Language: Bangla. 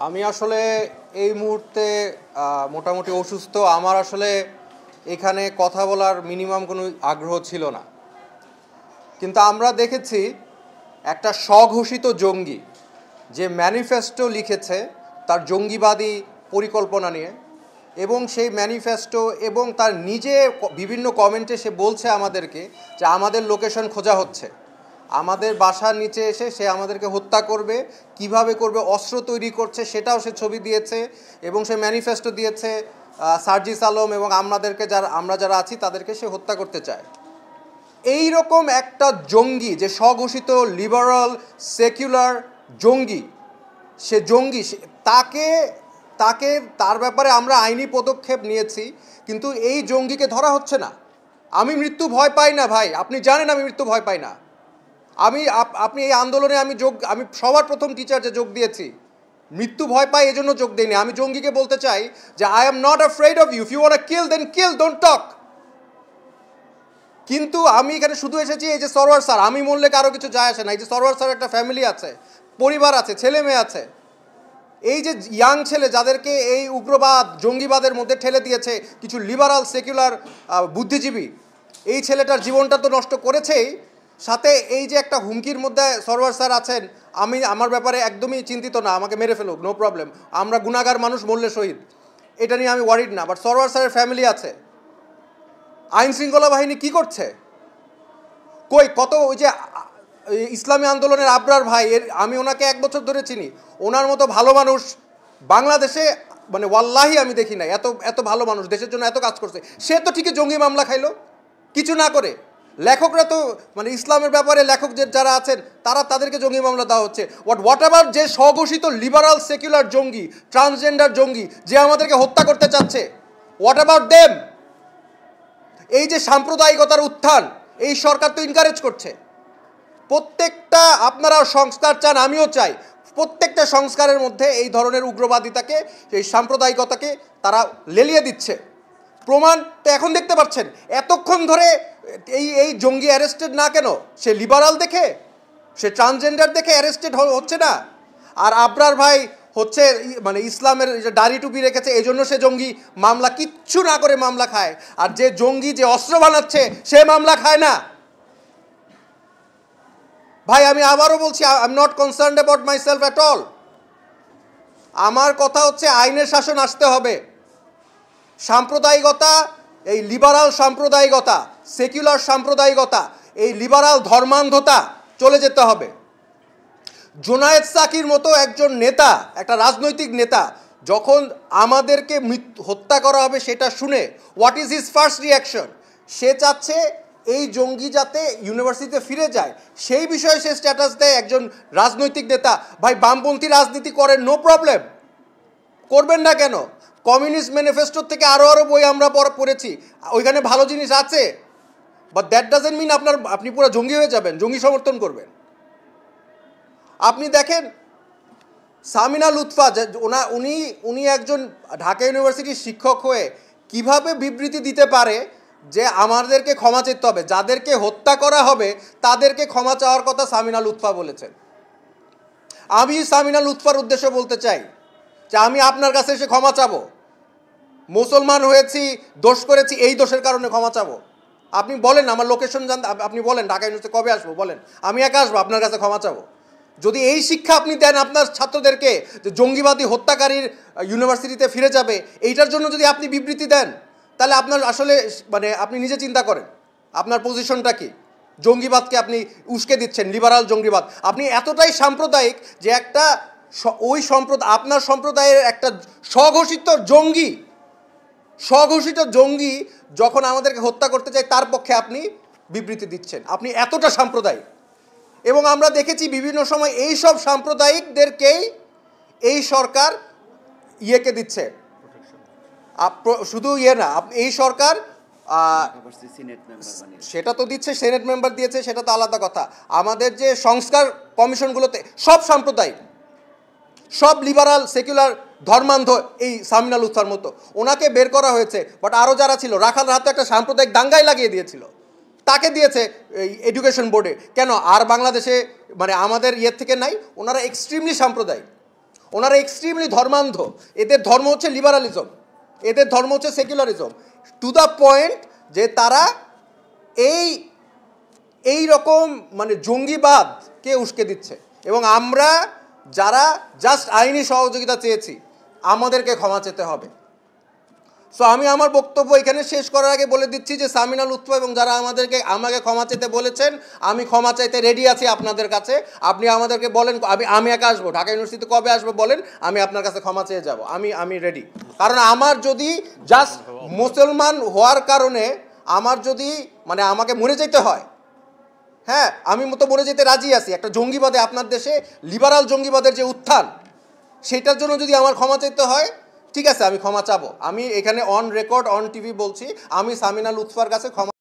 আমি আসলে এই মুহূর্তে মোটামুটি অসুস্থ। আমার আসলে এখানে কথা বলার মিনিমাম কোনো আগ্রহ ছিল না, কিন্তু আমরা দেখেছি একটা স্বঘোষিত জঙ্গি যে ম্যানিফেস্টো লিখেছে তার জঙ্গিবাদী পরিকল্পনা নিয়ে, এবং সেই ম্যানিফেস্টো এবং তার নিজে বিভিন্ন কমেন্টে সে বলছে আমাদেরকে যে আমাদের লোকেশন খোঁজা হচ্ছে, আমাদের বাসার নিচে এসে সে আমাদেরকে হত্যা করবে, কিভাবে করবে, অস্ত্র তৈরি করছে সেটাও সে ছবি দিয়েছে, এবং সে ম্যানিফেস্টো দিয়েছে সার্জিস আলম এবং আমরা যারা আছি তাদেরকে সে হত্যা করতে চায়। এই রকম একটা জঙ্গি, যে স্বঘোষিত লিবারাল সেকুলার জঙ্গি, সে জঙ্গি, তার ব্যাপারে আমরা আইনি পদক্ষেপ নিয়েছি, কিন্তু এই জঙ্গিকে ধরা হচ্ছে না। আমি মৃত্যু ভয় পাই না ভাই, আপনি জানেন আমি মৃত্যু ভয় পাই না। আপনি এই আন্দোলনে আমি সবার প্রথম টিচার যে যোগ দিয়েছি, মৃত্যু ভয় পাই এজন্য যোগ দিইনি। আমি জঙ্গিকে বলতে চাই যে I am not afraid of you, if you want to kill then kill, don't talk. কিন্তু আমি এখানে শুধু এসেছি এই যে সরওয়ার স্যার, আমি মরলে কারো কিছু যায় আসে না। এই যে সরওয়ার স্যার একটা ফ্যামিলি আছে, পরিবার আছে, ছেলে মেয়ে আছে। এই যে ইয়াং ছেলে যাদেরকে এই উগ্রবাদ জঙ্গিবাদের মধ্যে ঠেলে দিয়েছে কিছু লিবারাল সেকুলার বুদ্ধিজীবী, এই ছেলেটার জীবনটা তো নষ্ট করেছেই, সাথে এই যে একটা হুমকির মধ্যে সরওয়ার স্যার আছেন। আমার ব্যাপারে একদমই চিন্তিত না, আমাকে মেরে ফেলুক, নো প্রবলেম, আমরা গুনাহগার মানুষ, মরলে শহীদ, এটা নিয়ে আমি ওয়ারিড না। বাট সরওয়ার স্যারের ফ্যামিলি আছে। আইন শৃঙ্খলা বাহিনী কি করছে? কত ওই যে ইসলামী আন্দোলনের আবরার ভাই, আমি ওনাকে 1 বছর ধরে চিনি, ওনার মতো ভালো মানুষ বাংলাদেশে মানে ওয়াল্লাহি আমি দেখি নাই। এত ভালো মানুষ, দেশের জন্য এত কাজ করছে, সে তো ঠিকই জঙ্গি মামলা খাইলো কিছু না করে। লেখকরা তো মানে ইসলামের ব্যাপারে লেখক যারা আছেন তাদেরকে জঙ্গি মামলা দেওয়া হচ্ছে। হোয়াট এভার যে স্বঘোষিত লিবারাল সেকুলার জঙ্গি, ট্রান্সজেন্ডার জঙ্গি যে আমাদেরকে হত্যা করতে চাচ্ছে, হোয়াট অ্যাবাউট দেম? এই যে সাম্প্রদায়িকতার উত্থান, এই সরকার তো ইনকারেজ করছে। প্রত্যেকটা, আপনারা সংস্কার চান, আমিও চাই, প্রত্যেকটা সংস্কারের মধ্যে এই ধরনের উগ্রবাদিতাকে, এই সাম্প্রদায়িকতাকে তারা লেলিয়ে দিচ্ছে। প্রমাণ তো এখন দেখতে পাচ্ছেন। এতক্ষণ ধরে এই জঙ্গি অ্যারেস্টেড না কেন? সে লিবারাল দেখে, সে ট্রান্সজেন্ডার দেখে অ্যারেস্টেড হচ্ছে না। আর আবরার ভাই হচ্ছে মানে ইসলামের দাড়ি টুপি রেখেছে, এই জন্য সে জঙ্গি, মামলা কিচ্ছু না করে মামলা খায়। আর যে জঙ্গি, যে অস্ত্র বানাচ্ছে, সে মামলা খায় না। ভাই আমি আবারও বলছি, I am not concerned about my self at all. আমার কথা হচ্ছে আইনের শাসন আসতে হবে। সাম্প্রদায়িকতা, এই লিবারাল সাম্প্রদায়িকতা, সেকুলার সাম্প্রদায়িকতা, এই লিবারাল ধর্মান্ধতা চলে যেতে হবে। জোনায়েদ সাকির মতো একজন নেতা, একটা রাজনৈতিক নেতা, যখন আমাদেরকে হত্যা করা হবে সেটা শুনে what is his first reaction? সে চাচ্ছে এই জঙ্গি যাতে ইউনিভার্সিটিতে ফিরে যায়, সেই বিষয়ে সে স্ট্যাটাস দেয় একজন রাজনৈতিক নেতা। ভাই বামপন্থী রাজনীতি করেন, নো প্রবলেম, করবেন না কেন? কমিউনিস্ট ম্যানিফেস্টোর থেকে আরও বই আমরা পড়েছি, ওইখানে ভালো জিনিস আছে, বাট দ্যাট ডাজেন্ট মিন আপনি পুরো জঙ্গি হয়ে যাবেন, জঙ্গি সমর্থন করবেন। আপনি দেখেন সামিনা লুৎফা, উনি একজন ঢাকা ইউনিভার্সিটির শিক্ষক হয়ে কিভাবে বিবৃতি দিতে পারে যে আমাদেরকে ক্ষমা চাইতে হবে, যাদেরকে হত্যা করা হবে তাদেরকে ক্ষমা চাওয়ার কথা সামিনা লুৎফা বলেছেন। আমি সামিনা লুৎফার উদ্দেশ্যে বলতে চাই যে আমি আপনার কাছে এসে ক্ষমা চাবো, মুসলমান হয়েছি, দোষ করেছি, এই দোষের কারণে ক্ষমা চাবো। আপনি বলেন, আমার লোকেশন জানতে, আপনি বলেন ঢাকা ইউনিভার্সিটি কবে আসবো বলেন, আমি একা আসবো আপনার কাছে ক্ষমা চাবো। যদি এই শিক্ষা আপনি দেন আপনার ছাত্রদেরকে যে জঙ্গিবাদী হত্যাকারীর ইউনিভার্সিটিতে ফিরে যাবে, এইটার জন্য যদি আপনি বিবৃতি দেন, তাহলে আপনার আসলে মানে আপনি নিজে চিন্তা করেন আপনার পজিশনটা কি। জঙ্গিবাদকে আপনি উস্কে দিচ্ছেন, লিবারাল জঙ্গিবাদ। আপনি এতটাই সাম্প্রদায়িক যে একটা আপনার সম্প্রদায়ের একটা স্বঘোষিত জঙ্গি যখন আমাদেরকে হত্যা করতে চায়, তার পক্ষে আপনি বিবৃতি দিচ্ছেন। আপনি এতটা সাম্প্রদায়িক। এবং আমরা দেখেছি বিভিন্ন সময় এই সব সাম্প্রদায়িকদেরকেই এই সরকার ইয়েকে দিচ্ছে, শুধু ইয়ে না, এই সরকার সেটা তো দিচ্ছে, সেনেট মেম্বার দিয়েছে, সেটা তো আলাদা কথা। আমাদের যে সংস্কার কমিশনগুলোতে সব সাম্প্রদায়িক, সব লিবারাল সেকুলার ধর্মান্ধ, এই সামিনা লুৎফার মতো ওনাকে বের করা হয়েছে। বাট আরও যারা ছিল, রাখাল রাহাত একটা সাম্প্রদায়িক দাঙ্গায় লাগিয়ে দিয়েছিল, তাকে দিয়েছে এই এডুকেশন বোর্ডে। কেন? আর বাংলাদেশে মানে আমাদের ইয়ের থেকে নাই, ওনারা এক্সট্রিমলি সাম্প্রদায়িক। ওনারা এক্সট্রিমলি ধর্মান্ধ, এদের ধর্ম হচ্ছে লিবারালিজম, এদের ধর্ম হচ্ছে সেকুলারিজম, টু দ্য পয়েন্ট যে তারা এই রকম মানে জঙ্গিবাদকে উস্কে দিচ্ছে। এবং আমরা যারা জাস্ট আইনি সহযোগিতা চেয়েছি আমাদেরকে ক্ষমা চেতে হবে। সো আমি আমার বক্তব্য এখানে শেষ করার আগে বলে দিচ্ছি যে সামিনা লুৎফা এবং যারা আমাকে ক্ষমা চেতে বলেছেন, আমি ক্ষমা চাইতে রেডি আছি আপনাদের কাছে। আপনি আমাদেরকে বলেন, আমি একা আসবো, ঢাকা ইউনিভার্সিটিতে কবে আসবো বলেন, আমি আপনার কাছে ক্ষমা চেয়ে যাব। আমি রেডি। কারণ আমার যদি জাস্ট মুসলমান হওয়ার কারণে আমার যদি মানে আমাকে মরে যেতে হয়, হ্যাঁ আমি তো মরে যেতে রাজি আছি। একটা জঙ্গিবাদে আপনার দেশে লিবারাল জঙ্গিবাদের যে উত্থান, সেটার জন্য যদি আমার ক্ষমা চাইতে হয়, ঠিক আছে আমি ক্ষমা চাবো। আমি এখানে অন রেকর্ড অন টিভি বলছি, আমি সামিনা লুৎফার কাছে ক্ষমা